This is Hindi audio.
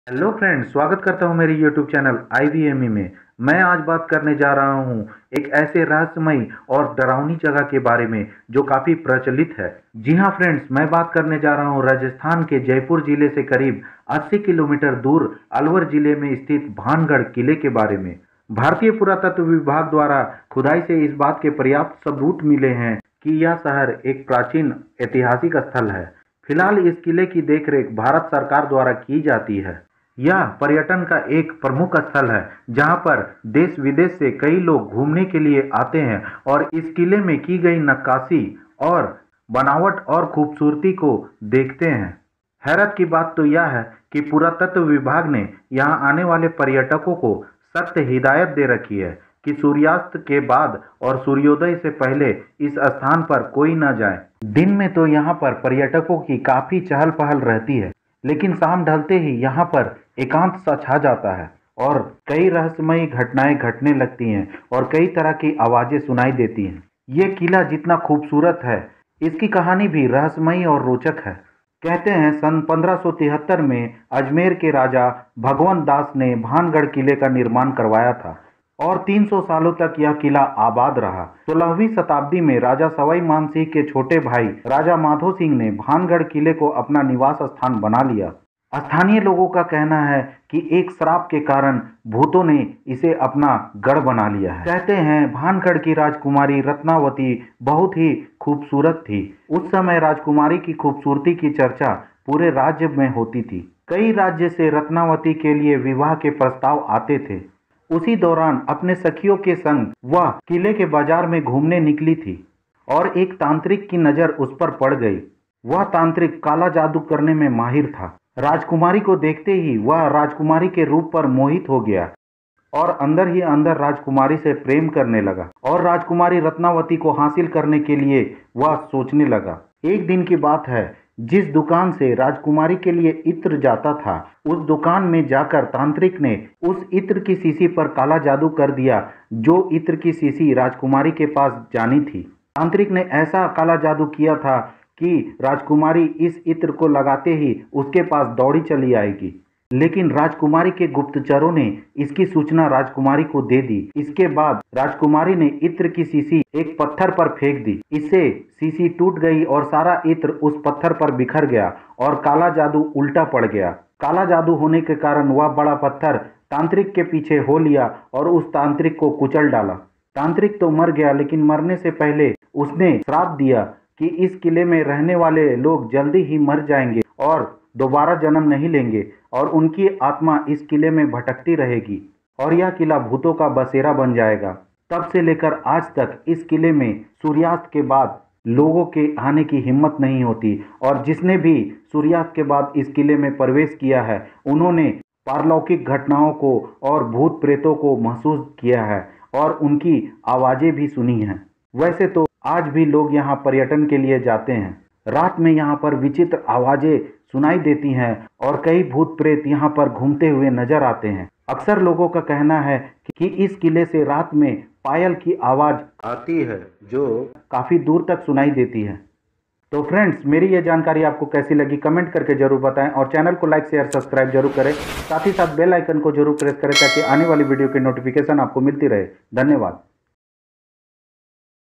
हेलो फ्रेंड्स, स्वागत करता हूं मेरे यूट्यूब चैनल IVME में। मैं आज बात करने जा रहा हूं एक ऐसे रहस्यमयी और डरावनी जगह के बारे में जो काफ़ी प्रचलित है। जी हां फ्रेंड्स, मैं बात करने जा रहा हूं राजस्थान के जयपुर जिले से करीब 80 किलोमीटर दूर अलवर जिले में स्थित भानगढ़ किले के बारे में। भारतीय पुरातत्व विभाग द्वारा खुदाई से इस बात के पर्याप्त सबूत मिले हैं कि यह शहर एक प्राचीन ऐतिहासिक स्थल है। फिलहाल इस किले की देखरेख भारत सरकार द्वारा की जाती है। यह पर्यटन का एक प्रमुख स्थल है जहां पर देश विदेश से कई लोग घूमने के लिए आते हैं और इस किले में की गई नक्काशी और बनावट और खूबसूरती को देखते हैं। हैरत की बात तो यह है कि पुरातत्व विभाग ने यहां आने वाले पर्यटकों को सख्त हिदायत दे रखी है कि सूर्यास्त के बाद और सूर्योदय से पहले इस स्थान पर कोई न जाए। दिन में तो यहाँ पर पर्यटकों की काफी चहल पहल रहती है, लेकिन शाम ढलते ही यहाँ पर एकांत सा छा जाता है और कई रहस्यमयी घटनाएं घटने लगती हैं और कई तरह की आवाजें सुनाई देती हैं। ये किला जितना खूबसूरत है, इसकी कहानी भी रहस्यमयी और रोचक है। कहते हैं सन 1573 में अजमेर के राजा भगवंत दास ने भानगढ़ किले का निर्माण करवाया था और 300 सालों तक यह किला आबाद रहा। 16वीं शताब्दी में राजा सवाई मानसिंह के छोटे भाई राजा माधो सिंह ने भानगढ़ किले को अपना निवास स्थान बना लिया। स्थानीय लोगों का कहना है कि एक श्राप के कारण भूतों ने इसे अपना गढ़ बना लिया है। कहते हैं भानगढ़ की राजकुमारी रत्नावती बहुत ही खूबसूरत थी। उस समय राजकुमारी की खूबसूरती की चर्चा पूरे राज्य में होती थी। कई राज्य से रत्नावती के लिए विवाह के प्रस्ताव आते थे। उसी दौरान अपने सखियों के संग वह किले के बाजार में घूमने निकली थी और एक तांत्रिक की नजर उस पर पड़ गई। वह तांत्रिक काला जादू करने में माहिर था। राजकुमारी को देखते ही वह राजकुमारी के रूप पर मोहित हो गया और अंदर ही अंदर राजकुमारी से प्रेम करने लगा और राजकुमारी रत्नावती को हासिल करने के लिए वह सोचने लगा। एक दिन की बात है, जिस दुकान से राजकुमारी के लिए इत्र जाता था, उस दुकान में जाकर तांत्रिक ने उस इत्र की शीशी पर काला जादू कर दिया जो इत्र की शीशी राजकुमारी के पास जानी थी। तांत्रिक ने ऐसा काला जादू किया था कि राजकुमारी इस इत्र को लगाते ही उसके पास दौड़ी चली आएगी, लेकिन राजकुमारी के गुप्तचरों ने इसकी सूचना राजकुमारी को दे दी। इसके बाद राजकुमारी ने इत्र की शीशी एक पत्थर पर फेंक दी। इससे शीशी टूट गई और सारा इत्र उस पत्थर पर बिखर गया और काला जादू उल्टा पड़ गया। काला जादू होने के कारण वह बड़ा पत्थर तांत्रिक के पीछे हो लिया और उस तांत्रिक को कुचल डाला। तांत्रिक तो मर गया, लेकिन मरने से पहले उसने श्राप दिया कि इस किले में रहने वाले लोग जल्दी ही मर जाएंगे और दोबारा जन्म नहीं लेंगे और उनकी आत्मा इस किले में भटकती रहेगी और यह किला भूतों का बसेरा बन जाएगा। तब से लेकर आज तक इस किले में सूर्यास्त के बाद लोगों के आने की हिम्मत नहीं होती और जिसने भी सूर्यास्त के बाद इस किले में प्रवेश किया है, उन्होंने पारलौकिक घटनाओं को और भूत प्रेतों को महसूस किया है और उनकी आवाजें भी सुनी हैं। वैसे तो आज भी लोग यहाँ पर्यटन के लिए जाते हैं। रात में यहाँ पर विचित्र आवाजें सुनाई देती हैं और कई भूत प्रेत यहाँ पर घूमते हुए नजर आते हैं। अक्सर लोगों का कहना है कि इस किले से रात में पायल की आवाज आती है जो काफी दूर तक सुनाई देती है। तो फ्रेंड्स, मेरी ये जानकारी आपको कैसी लगी कमेंट करके जरूर बताएं और चैनल को लाइक शेयर सब्सक्राइब जरूर करें। साथ ही साथ बेल आइकन को जरूर प्रेस करें ताकि आने वाली वीडियो की नोटिफिकेशन आपको मिलती रहे। धन्यवाद।